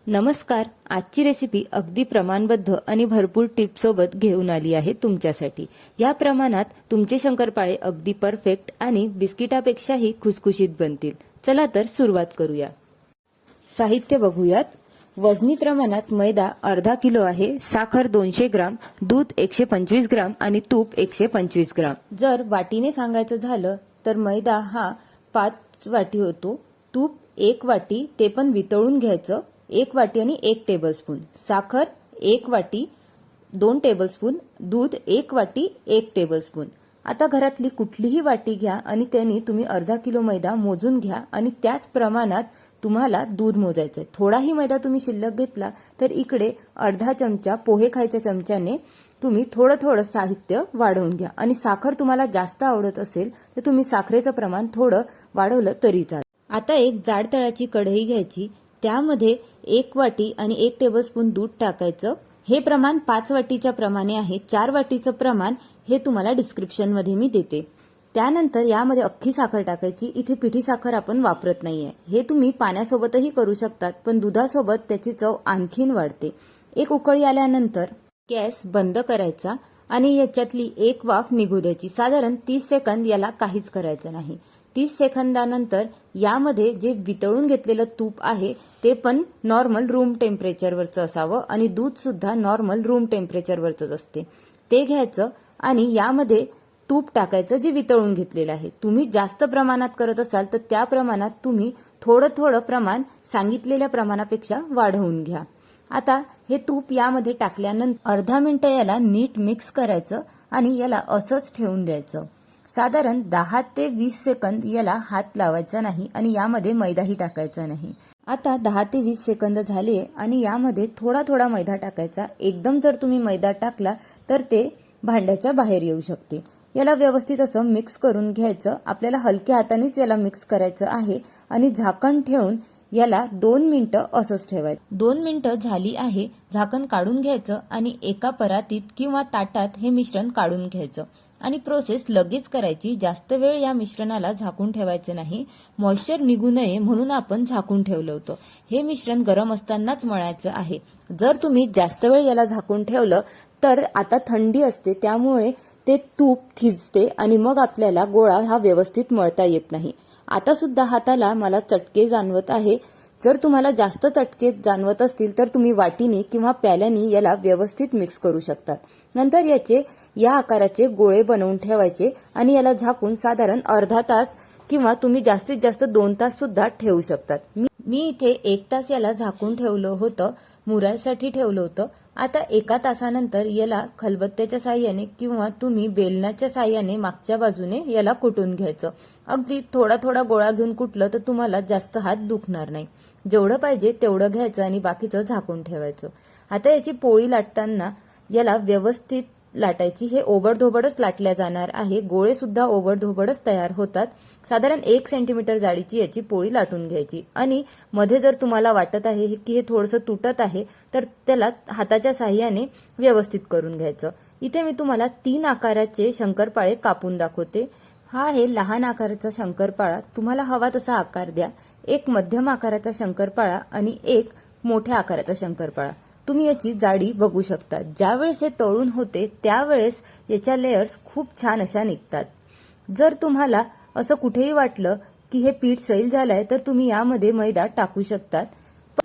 नमस्कार. आजची रेसिपी अगदी प्रमाणबद्ध आणि भरपूर टिप्ससोबत घेऊन आली आहे तुमच्यासाठी. या प्रमाणात तुमचे शंकरपाळे अगदी परफेक्ट आणि बिस्किटापेक्षाही खुसखुशीत बनतील. चला तर सुरुवात करूया. साहित्य बघूयात. वजनी प्रमाणात मैदा अर्धा किलो आहे, साखर 200 ग्राम, दूध 125 ग्राम आणि तूप 125 ग्राम. जर वाटीने सांगायचं झालं तर मैदा हा 5 वाटी होतो, तूप 1 वाटी ते पण वितळून घ्यायचं 1 वाटी आणि 1 टेबलस्पून, साखर 1 वाटी 2 टेबलस्पून, दूध 1 वाटी 1 टेबलस्पून. आता घरातली कुठलीही वाटी घ्या आणि त्यांनी तुम्ही अर्धा किलो मैदा मोजून घ्या आणि त्याच प्रमाणात तुम्हाला दूध मोजायचंय. थोडाही मैदा तुम्ही शिल्लक घेतला तर इकडे अर्धा चमचा पोहे खायच्या चमच्याने तुम्ही थोडं थोडं साहित्य वाढवून घ्या. आणि साखर तुम्हाला जास्त आवडत असेल तर तुम्ही साखरेचं प्रमाण थोडं वाढवलं तरी चालेल. आता एक जाड तळाची कढई घ्यायची, त्यामध्ये 1 वाटी आणि 1 टेबलस्पून दूध टाकायचं. हे प्रमाण 5 वाटीच्या प्रमाणे आहे. 4 वाटीचं प्रमाण हे तुम्हाला डिस्क्रिप्शनमध्ये मी देते. त्यानंतर यामध्ये अख्खी साखर टाकायची. इथे पिठी साखर आपण वापरत नाहीये. हे तुम्ही पाण्यासोबतही करू शकतात, पण दुधासोबत त्याची चव आणखीन वाढते. एक उकळी आल्यानंतर गॅस बंद करायचा आणि याच्यातली एक वाफ निघू द्यायची. साधारण 30 सेकंद याला काहीच करायचं नाही. 30 सेकंदानंतर यामध्ये जे वितळून घेतलेलं तूप आहे ते पण नॉर्मल रूम टेम्परेचरवरचं असावं आणि दूध सुद्धा नॉर्मल रूम टेम्परेचरवरच असते. ते घ्यायचं आणि यामध्ये तूप टाकायचं जे वितळून घेतलेलं आहे. तुम्ही जास्त प्रमाणात करत असाल तर त्या प्रमाणात तुम्ही थोडं थोडं प्रमाण सांगितलेल्या प्रमाणापेक्षा वाढवून घ्या. आता हे तूप यामध्ये टाकल्यानंतर अर्धा मिनिट याला नीट मिक्स करायचं आणि याला असंच ठेवून द्यायचं. साधारण 10 ते 20 सेकंद याला हात लावायचा नाही आणि यामध्ये मैदाही टाकायचा नाही. आता 10 ते 20 सेकंद झाले आणि यामध्ये थोडा थोडा मैदा टाकायचा. एकदम जर तुम्ही मैदा टाकला तर ते भांड्याच्या बाहेर येऊ शकते. याला व्यवस्थित असं मिक्स करून घ्यायचं. आपल्याला हलक्या हातानेच याला मिक्स करायचं आहे आणि झाकण ठेवून याला 2 मिनिटं असंच ठेवायचं. 2 मिनिटं झाली आहे. झाकण काढून घ्यायचं आणि एका परातीत किंवा ताटात हे मिश्रण काढून घ्यायचं आणि प्रोसेस लगेच करायची. जास्त वेळ या मिश्रणाला झाकून ठेवायचं नाही. मॉइश्चर निघू नये म्हणून आपण झाकून ठेवलं होतं. हे मिश्रण गरम असतानाच मळायचं आहे. जर तुम्ही जास्त वेळ याला झाकून ठेवलं तर आता थंडी असते, त्यामुळे ते तूप थिजते आणि मग आपल्याला गोळा हा व्यवस्थित मळता येत नाही. आता सुद्धा हाताला मला चटके जाणवत आहे. जर तुम्हाला जास्त चटके जाणवत असतील तर तुम्ही वाटीने किंवा प्याल्याने याला व्यवस्थित मिक्स करू शकतात. नंतर याचे या आकाराचे गोळे बनवून ठेवायचे आणि याला झाकून साधारण अर्धा तास किंवा तुम्ही जास्तीत जास्त 2 तास सुद्धा ठेवू शकतात. मी इथे 1 तास याला झाकून ठेवलं होतं, मुरायसाठी ठेवलं होतं. आता 1 तासानंतर याला खलबत्त्याच्या साह्याने किंवा तुम्ही बेलण्याच्या साह्याने मागच्या बाजूने याला कुटून घ्यायचं. अगदी थोडा थोडा गोळा घेऊन कुटलं तर तुम्हाला जास्त हात दुखणार नाही. जेवढं पाहिजे तेवढं घ्यायचं आणि बाकीचं झाकून ठेवायचं. आता याची पोळी लाटताना याला व्यवस्थित लाटायची. हे ओबडधोबडच लाटल्या जाणार आहे. गोळे सुद्धा ओबडधोबडच तयार होतात. साधारण 1 सेंटीमीटर जाडीची याची पोळी लाटून घ्यायची आणि मध्ये जर तुम्हाला वाटत आहे की हे थोडंसं तुटत आहे तर त्याला हाताच्या साह्याने व्यवस्थित करून घ्यायचं. इथे मी तुम्हाला 3 आकाराचे शंकरपाळे कापून दाखवते. हा आहे लहान आकाराचा शंकरपाळा. तुम्हाला हवा तसा आकार द्या. एक मध्यम आकाराचा शंकरपाळा आणि एक मोठ्या आकाराचा शंकरपाळा. तुम्ही याची जाडी बघू शकता. ज्यावेळेस हे तळून होते त्यावेळेस याच्या लेयर्स खूप छान अशा निघतात. जर तुम्हाला असं कुठेही वाटलं की हे पीठ सैल झालंय तर तुम्ही यामध्ये मैदा टाकू शकतात.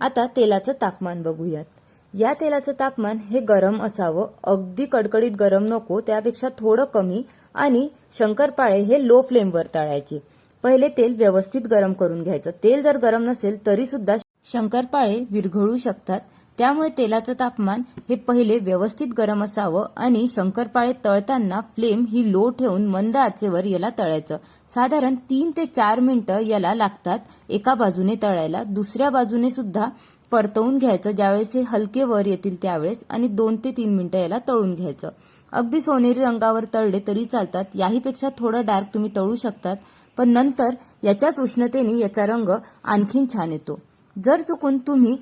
आता तेलाचं तापमान बघूयात. या तेलाचं तापमान हे गरम असावं. अगदी कडकडीत गरम नको, त्यापेक्षा थोडं कमी. आणि शंकरपाळे हे लो फ्लेमवर तळायचे. पहिले तेल व्यवस्थित गरम करून घ्यायचं. तेल जर गरम नसेल तरी सुद्धा शंकरपाळे विरघळू शकतात. त्यामुळे तेलाचं तापमान हे पहिले व्यवस्थित गरम असावं आणि शंकरपाळे तळताना फ्लेम ही लो ठेवून मंद आचेवर याला तळायचं. साधारण 3 ते 4 मिनिटं याला लागतात एका बाजूने तळायला. दुसऱ्या बाजूने सुद्धा परतवून घ्यायचं ज्यावेळेस हे हलके वर येतील त्यावेळेस आणि 2 ते 3 मिनिटं याला तळून घ्यायचं. अगदी सोनेरी रंगावर तळले तरी चालतात. याहीपेक्षा थोडं डार्क तुम्ही तळू शकतात, पण नंतर याच्याच उष्णतेने याचा रंग आणखीन छान येतो. जर चुकून तुम्ही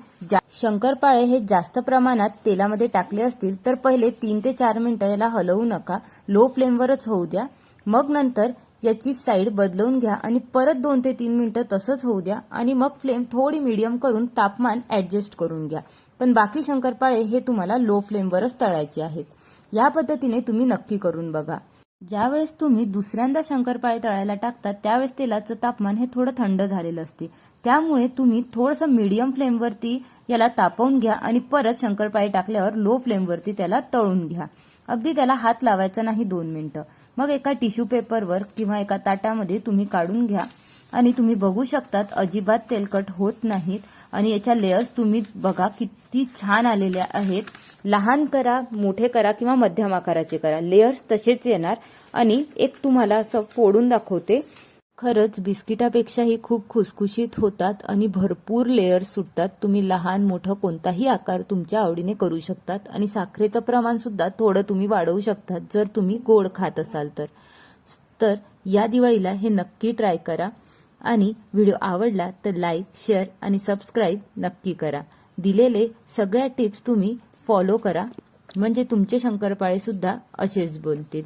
शंकरपाळे हे जास्त प्रमाणात तेलामध्ये टाकले असतील तर पहिले 3 ते 4 मिनिटं याला हलवू नका. लो फ्लेमवरच होऊ द्या. मग नंतर याची साईड बदलवून घ्या आणि परत 2 ते 3 मिनिटं तसंच होऊ द्या आणि मग फ्लेम थोडी मीडियम करून तापमान ऍडजस्ट करून घ्या. पण बाकी शंकरपाळे हे तुम्हाला लो फ्लेमवरच तळायचे आहेत. या पद्धतीने तुम्ही नक्की करून बघा. ज्यावेळेस तुम्ही दुसऱ्यांदा शंकरपाळे तळायला टाकतात त्यावेळेस तेलाचं तापमान हे थोडं थंड झालेलं असते. त्यामुळे तुम्ही थोडंसं मीडियम फ्लेमवरती याला तापवून घ्या आणि परत शंकरपाळे टाकल्यावर लो फ्लेमवरती त्याला तळून घ्या. अगदी त्याला हात लावायचा नाही 2 मिनिटं. मग एका टिश्यू पेपरवर किंवा एका ताटामध्ये तुम्ही काढून घ्या आणि तुम्ही बघू शकतात अजिबात तेलकट होत नाहीत आणि याच्या लेयर्स तुम्ही बघा किती छान आलेल्या आहेत. लहान करा, मोठे करा किंवा मध्यम आकाराचे करा, लेयर्स तसेच येणार. आणि एक तुम्हाला असं फोडून दाखवते. खरंच बिस्किटापेक्षाही खूप खुसखुशीत होतात आणि भरपूर लेयर्स सुटतात. तुम्ही लहान मोठं कोणताही आकार तुमच्या आवडीने करू शकतात आणि साखरेचं प्रमाण सुद्धा थोडं तुम्ही वाढवू शकतात जर तुम्ही गोड खात असाल तर या दिवाळीला हे नक्की ट्राय करा. आणि व्हिडिओ आवडला तर लाईक, शेअर आणि सबस्क्राईब नक्की करा. दिलेले सगळ्या टिप्स तुम्ही फॉलो करा म्हणजे तुमचे शंकरपाळे सुद्धा असेच बनतील.